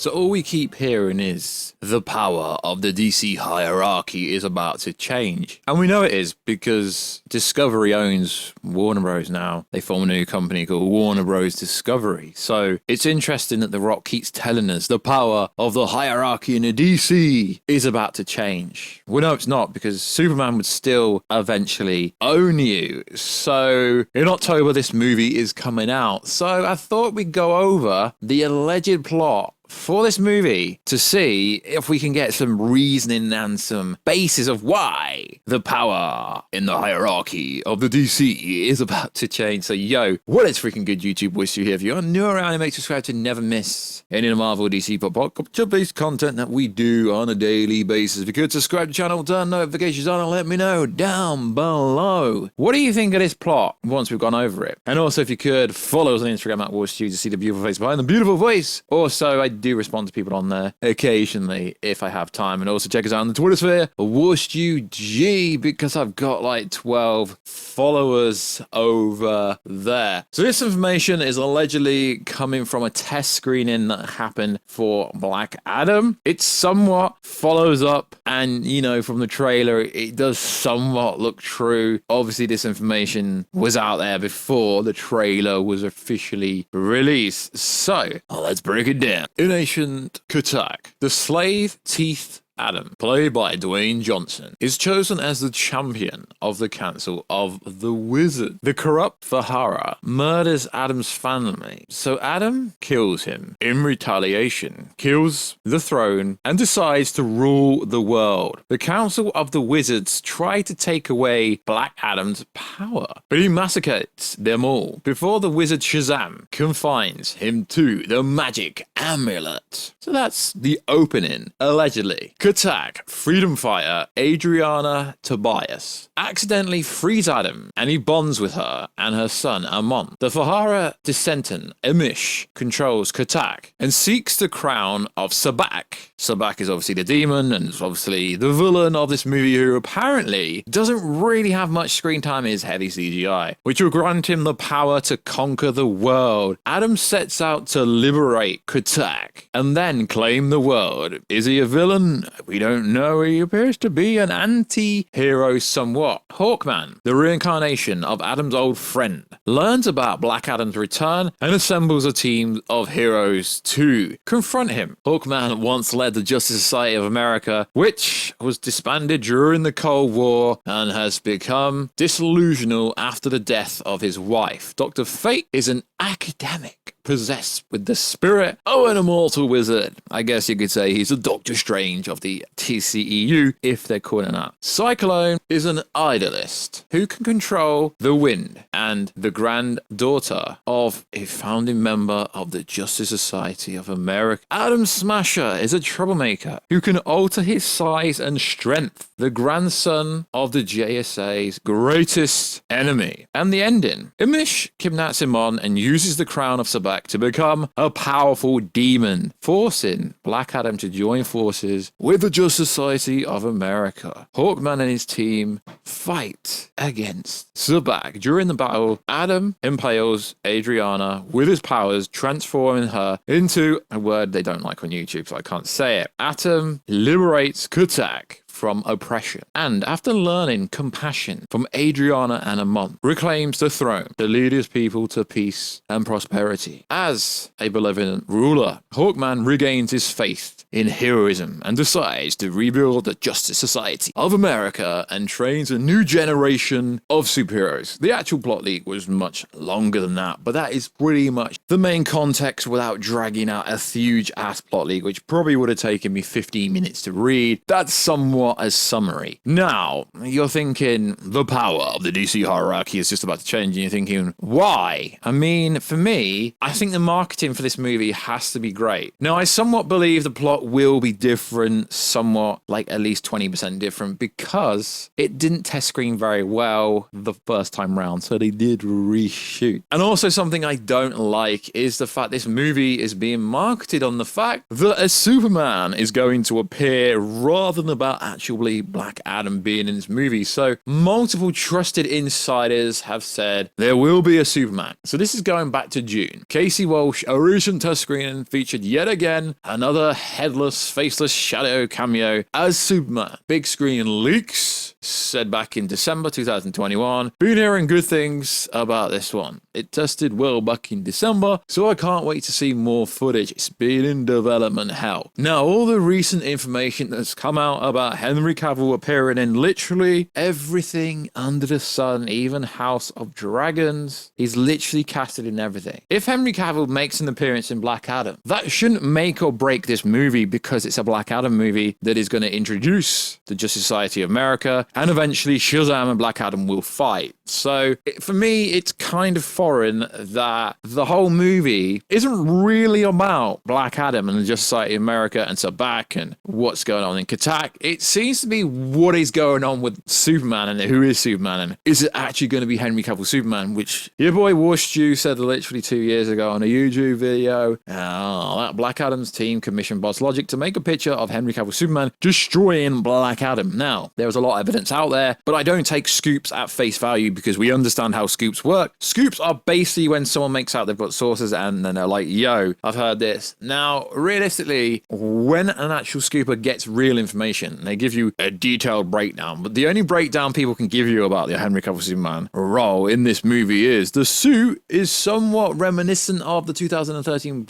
So all we keep hearing is the power of the DC hierarchy is about to change. And we know it is because Discovery owns Warner Bros. Now. They form a new company called Warner Bros. Discovery. So it's interesting that The Rock keeps telling us the power of the hierarchy in the DC is about to change. Well, no, it's not, because Superman would still eventually own you. So in October, this movie is coming out. So I thought we'd go over the alleged plot for this movie to see if we can get some reasoning and some basis of why the power in the hierarchy of the DC is about to change. So, yo, what is freaking good, YouTube? Warstu here. If you're new around, make subscribe to never miss any of the Marvel DC pop culture-based content that we do on a daily basis. If you could subscribe to the channel, turn notifications on, and let me know down below. What do you think of this plot once we've gone over it? And also, if you could, follow us on Instagram at Warstu to see the beautiful face behind the beautiful voice. Also, I do respond to people on there occasionally if I have time, and also check us out on the Twitter sphere, WarstuG, because I've got like 12 followers over there. So this information is allegedly coming from a test screening that happened for Black Adam. It somewhat follows up, and you know, from the trailer it does somewhat look true. Obviously this information was out there before the trailer was officially released, so let's break it down. In ancient Katak, the slave Teeth Adam, played by Dwayne Johnson, is chosen as the champion of the Council of the Wizard. The corrupt Fahara murders Adam's family, so Adam kills him in retaliation, kills the throne, and decides to rule the world. The Council of the Wizards try to take away Black Adam's power, but he massacres them all before the wizard Shazam confines him to the magic amulet. So that's the opening, allegedly. Katak, freedom fighter Adriana Tobias, accidentally frees Adam, and he bonds with her and her son Amon. The Fahara descendant Emish controls Katak and seeks the crown of Sabak. Sabak is obviously the demon and is obviously the villain of this movie, who apparently doesn't really have much screen time, is heavy CGI, which will grant him the power to conquer the world. Adam sets out to liberate Katak and then claim the world. Is he a villain? We don't know. He appears to be an anti-hero somewhat. Hawkman, the reincarnation of Adam's old friend, learns about Black Adam's return and assembles a team of heroes to confront him. Hawkman once led the Justice Society of America, which was disbanded during the Cold War and has become disillusional after the death of his wife. Dr. Fate is an academic possessed with the spirit of an immortal wizard. I guess you could say he's a Doctor Strange of the DCEU, if they're calling that. Cyclone is an idolist who can control the wind and the granddaughter of a founding member of the Justice Society of America. Atom Smasher is a troublemaker who can alter his size and strength, the grandson of the JSA's greatest enemy. And the ending, Emish kidnaps him on and uses the crown of Sabak to become a powerful demon, forcing Black Adam to join forces with the Justice Society of America. Hawkman and his team fight against Sabak. During the battle, Adam impales Adriana with his powers, transforming her into a word they don't like on YouTube, so I can't say it. Atom liberates Katak from oppression, and after learning compassion from Adriana and Amon, reclaims the throne to lead his people to peace and prosperity. As a benevolent ruler, Hawkman regains his faith in heroism and decides to rebuild the Justice Society of America and trains a new generation of superheroes. The actual plot leak was much longer than that, but that is pretty much the main context without dragging out a huge ass plot leak, which probably would have taken me 15 minutes to read. That's somewhat a summary. Now, you're thinking the power of the DC hierarchy is just about to change, and you're thinking, why? I mean, for me, I think the marketing for this movie has to be great. Now, I somewhat believe the plot but will be different, somewhat, like at least 20% different, because it didn't test screen very well the first time round, so they did reshoot. And also something I don't like is the fact this movie is being marketed on the fact that a Superman is going to appear rather than about actually Black Adam being in this movie. So multiple trusted insiders have said there will be a Superman. So this is going back to June. Casey Walsh, a recent test screening, featured yet again another headless, faceless shadow cameo as Superman. Big screen leaks said back in December 2021. Been hearing good things about this one. It tested well back in December, so I can't wait to see more footage. It's been in development hell. Now, all the recent information that's come out about Henry Cavill appearing in literally everything under the sun, even House of Dragons, he's literally casted in everything. If Henry Cavill makes an appearance in Black Adam, that shouldn't make or break this movie, because it's a Black Adam movie that is going to introduce the Justice Society of America, and eventually Shazam and Black Adam will fight. So for me, it's kind of foreign that the whole movie isn't really about Black Adam and the Justice Society of America and Sabbac and what's going on in Katak. It seems to be what is going on with Superman and who is Superman, and is it actually going to be Henry Cavill Superman, which your boy Warstu said literally 2 years ago on a YouTube video. That Black Adam's team commissioned Boss Logic to make a picture of Henry Cavill Superman destroying Black Adam. Now, there was a lot of evidence out there, but I don't take scoops at face value because we understand how scoops work. Scoops are basically when someone makes out they've got sources and then they're like, yo, I've heard this. Now, realistically, when an actual scooper gets real information, they give you a detailed breakdown, but the only breakdown people can give you about the Henry Cavill Superman role in this movie is the suit is somewhat reminiscent of the 2013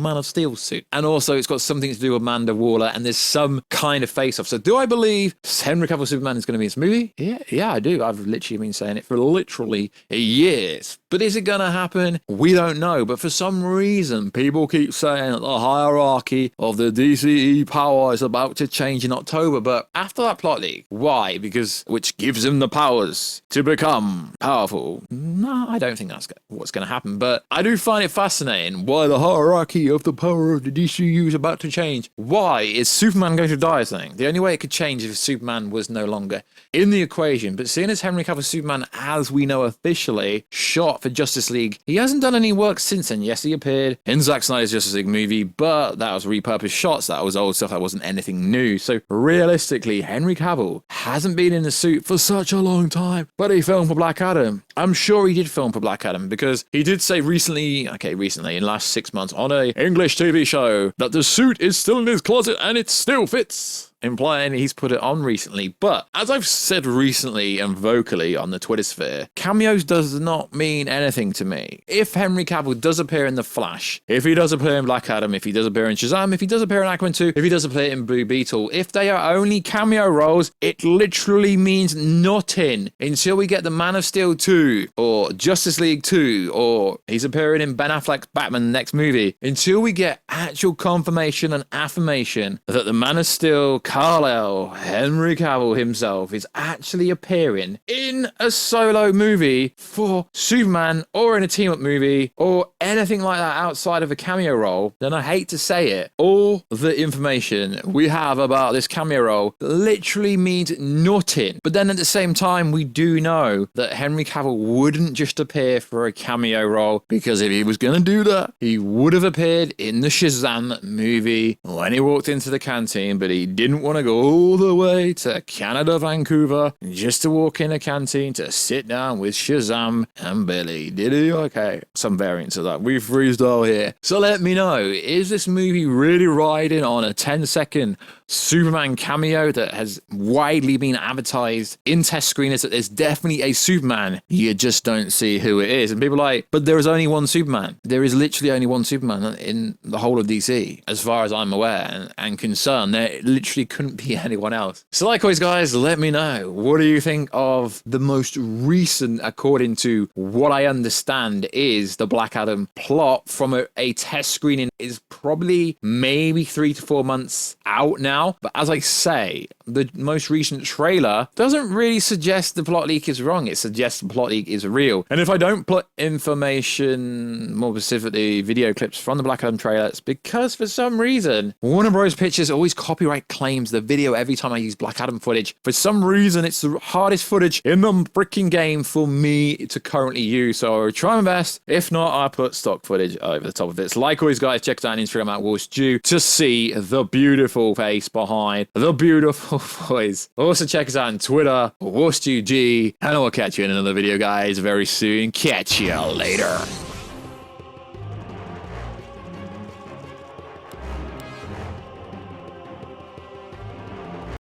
Man of Steel suit. And also it's got something to do with Amanda Waller, and there's some kind of face-off. So do I believe Henry Cavill Superman is going to be in this movie? Yeah, I do. I've literally been saying it for literally years. But is it going to happen? We don't know. But for some reason, people keep saying that the hierarchy of the DCEU power is about to change in October. But after that plot leak, why? Because which gives him the powers to become powerful. No, I don't think that's what's going to happen. But I do find it fascinating why the hierarchy of the power of the DCEU is about to change. Why is Superman going to die or something? The only way it could change is if Superman was no longer in the equation. But seeing as Henry Cavill Superman, as we know officially, shot for Justice League, he hasn't done any work since then. Yes, he appeared in Zack Snyder's Justice League movie, but that was repurposed shots. That was old stuff. That wasn't anything new. So realistically, Henry Cavill hasn't been in the suit for such a long time, but he filmed for Black Adam. I'm sure he did film for Black Adam because he did say recently, in the last 6 months on a English TV show that the suit is still in his closet and it still fits, implying he's put it on recently. But as I've said recently and vocally on the Twitter sphere, cameos does not mean anything to me. If Henry Cavill does appear in The Flash, if he does appear in Black Adam, if he does appear in Shazam, if he does appear in Aquaman 2, if he does appear in Blue Beetle, if they are only cameo roles, it literally means nothing until we get the Man of Steel 2 or Justice League 2 or he's appearing in Ben Affleck's Batman next movie. Until we get actual confirmation and affirmation that the Man of Steel, Kal-El, Henry Cavill himself, is actually appearing in a solo movie for Superman or in a team-up movie or anything like that outside of a cameo role, then I hate to say it, all the information we have about this cameo role literally means nothing. But then at the same time, we do know that Henry Cavill wouldn't just appear for a cameo role, because if he was going to do that, he would have appeared in the Shazam movie when he walked into the canteen, but he didn't want to go all the way to Canada, Vancouver, just to walk in a canteen to sit down with Shazam and Billy. Did he? Okay. Some variants of that. We freestyle here. So let me know, is this movie really riding on a 10-second Superman cameo that has widely been advertised in test screeners that there's definitely a Superman, you just don't see who it is? And people are like, but there is only one Superman. There is literally only one Superman in the whole of DC, as far as I'm aware and concerned. There literally couldn't be anyone else. So like always, guys, let me know, what do you think of the most recent, according to what I understand, is the Black Adam plot from a test screening is probably maybe 3 to 4 months out now. But as I say, the most recent trailer doesn't really suggest the plot leak is wrong. It suggests the plot leak is real. And if I don't put information, more specifically video clips from the Black Adam trailer, it's because for some reason, Warner Bros. Pictures always copyright claims the video every time I use Black Adam footage. For some reason, it's the hardest footage in the freaking game for me to currently use. So I'll try my best. If not, I'll put stock footage over the top of it. So like always, guys, check us out on Instagram at Warstu to see the beautiful face behind the beautiful voice. Also, check us out on Twitter, WarstuG, and I'll catch you in another video, guys, very soon. Catch you later.